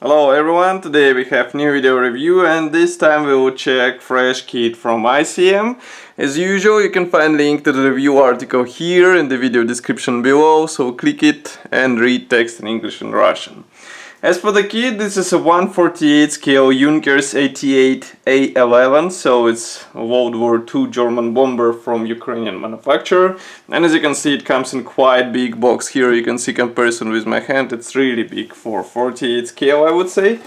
Hello everyone, today we have new video review and this time we will check fresh kit from ICM. As usual, you can find link to the review article here in the video description below, so click it and read text in English and Russian. As for the kit, this is a 1/48 scale Junkers 88A-11, so it's a World War II German bomber from Ukrainian manufacturer. And as you can see, it comes in quite big box. Here you can see comparison with my hand, it's really big for 48 scale, I would say.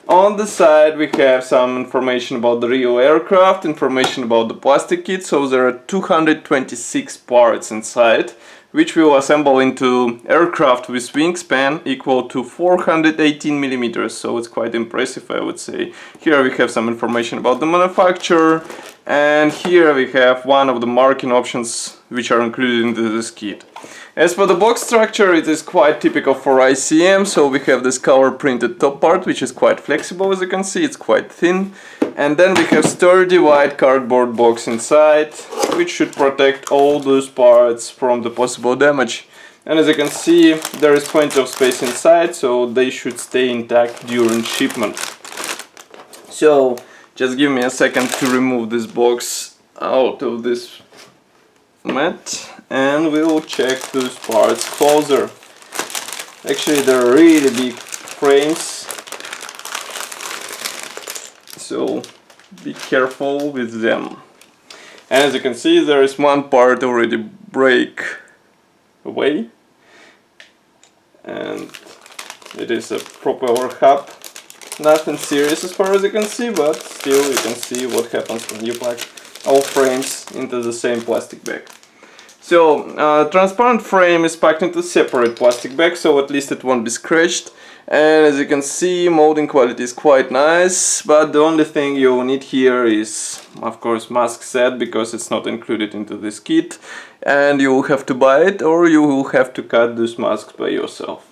On the side we have some information about the real aircraft, information about the plastic kit, so there are 226 parts inside, which we will assemble into aircraft with wingspan equal to 418 millimeters, so it's quite impressive, I would say. Here we have some information about the manufacturer, and here we have one of the marking options which are included into this kit. As for the box structure, it is quite typical for ICM, so we have this color printed top part, which is quite flexible, as you can see, it's quite thin. And then we have sturdy white cardboard box inside, which should protect all those parts from the possible damage. And as you can see, there is plenty of space inside, so they should stay intact during shipment. So, just give me a second to remove this box out of this mat, and we'll check those parts closer. Actually, they're really big frames, so be careful with them. And as you can see, there is one part already break away, and it is a propeller hub. Nothing serious as far as you can see, but still you can see what happens when you pack all frames into the same plastic bag. So, transparent frame is packed into separate plastic bag, so at least it won't be scratched. And as you can see, molding quality is quite nice, but the only thing you will need here is, of course, mask set, because it's not included into this kit, and you will have to buy it, or you will have to cut those masks by yourself.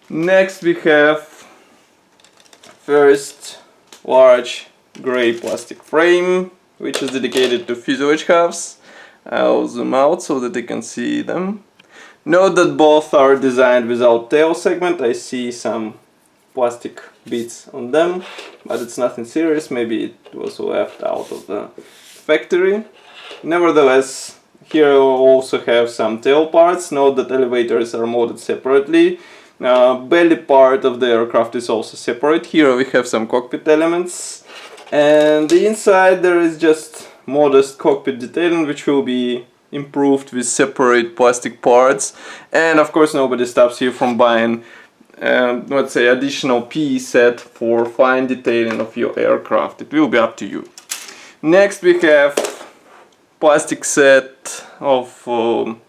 Next we have first large gray plastic frame, which is dedicated to fuselage halves. I'll zoom out so that you can see them. Note that both are designed without tail segment. I see some plastic bits on them, but it's nothing serious. Maybe it was left out of the factory. Nevertheless, here we also have some tail parts. Note that elevators are molded separately. Belly part of the aircraft is also separate. Here we have some cockpit elements, and the inside there is just modest cockpit detailing, which will be improved with separate plastic parts. And of course nobody stops you from buying let's say additional PE set for fine detailing of your aircraft. It will be up to you. Next we have plastic set of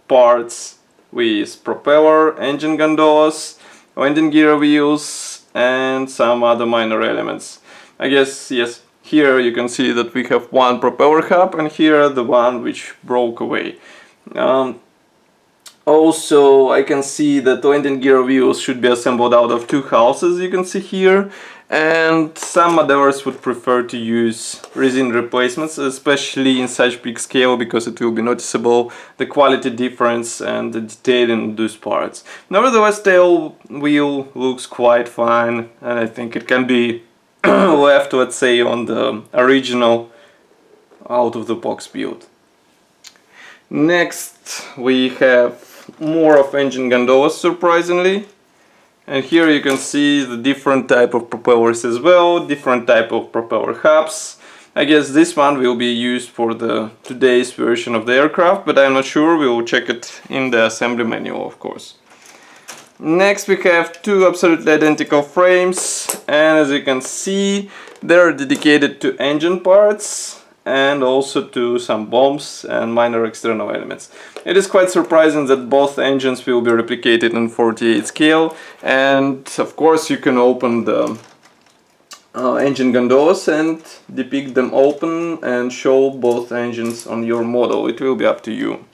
parts with propeller, engine gondolas, landing gear wheels, and some other minor elements. I guess, yes, here you can see that we have one propeller hub, and here the one which broke away. Also, I can see that landing gear wheels should be assembled out of two houses, you can see here, and some modelers would prefer to use resin replacements, especially in such big scale, because it will be noticeable the quality difference and the detailing of those parts. Nevertheless, tail wheel looks quite fine, and I think it can be left, let's say, on the original out of the box build. Next we have more of engine gondolas, surprisingly, and here you can see the different type of propellers as well, different type of propeller hubs. I guess this one will be used for the today's version of the aircraft, but I'm not sure. We will check it in the assembly manual, of course. Next we have two absolutely identical frames, and as you can see, they're dedicated to engine parts and also to some bombs and minor external elements. It is quite surprising that both engines will be replicated in 48 scale, and of course you can open the engine gondolas and depict them open and show both engines on your model. It will be up to you.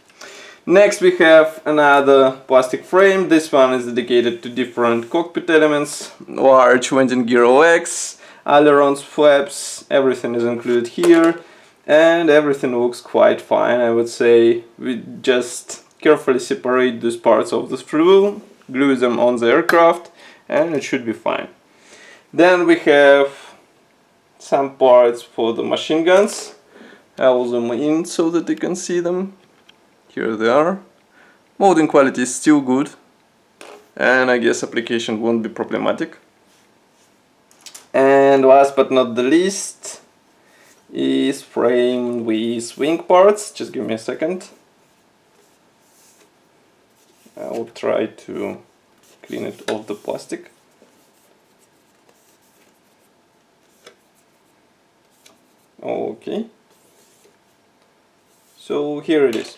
Next we have another plastic frame. This one is dedicated to different cockpit elements, large landing gear legs, ailerons, flaps, everything is included here, and everything looks quite fine, I would say. We just carefully separate these parts of the sprue, glue them on the aircraft, and it should be fine. Then we have some parts for the machine guns. I will zoom in so that you can see them. Here they are. Molding quality is still good, and I guess application won't be problematic. And last but not the least is frame with wing parts. Just give me a second. I'll try to clean it off the plastic. Okay. So here it is.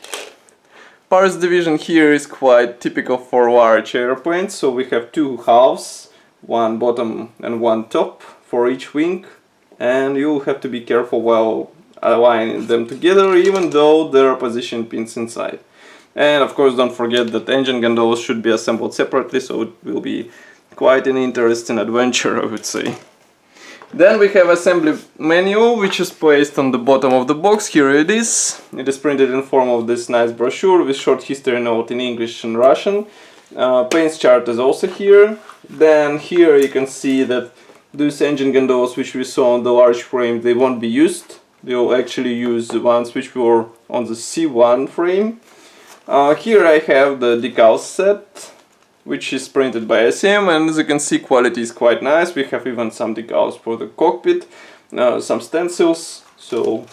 Parts division here is quite typical for large airplanes. So we have two halves, one bottom and one top for each wing, and you have to be careful while aligning them together, even though there are position pins inside. And of course, don't forget that engine gondolas should be assembled separately, so it will be quite an interesting adventure, I would say. Then we have assembly manual, which is placed on the bottom of the box. Here it is. It is printed in form of this nice brochure with short history note in English and Russian. Paints chart is also here. Then here you can see that these engine gondolas which we saw on the large frame, they won't be used. They will actually use the ones which were on the C1 frame. Here I have the decal set, which is printed by ICM, and as you can see, quality is quite nice. We have even some decals for the cockpit, some stencils, so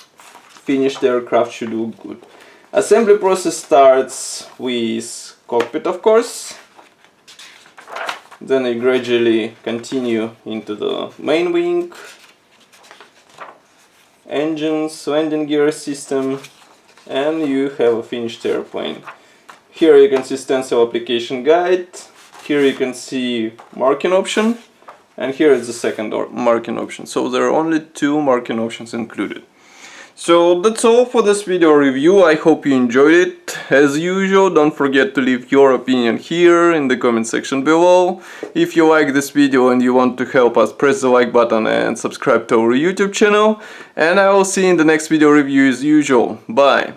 finished aircraft should look good. Assembly process starts with cockpit, of course. Then I gradually continue into the main wing, engines, landing gear system, and you have a finished airplane. Here you can see stencil application guide, here you can see marking option, and here is the second marking option. So there are only two marking options included. So that's all for this video review. I hope you enjoyed it. As usual, don't forget to leave your opinion here in the comment section below. If you like this video and you want to help us, press the like button and subscribe to our YouTube channel. And I will see you in the next video review as usual. Bye!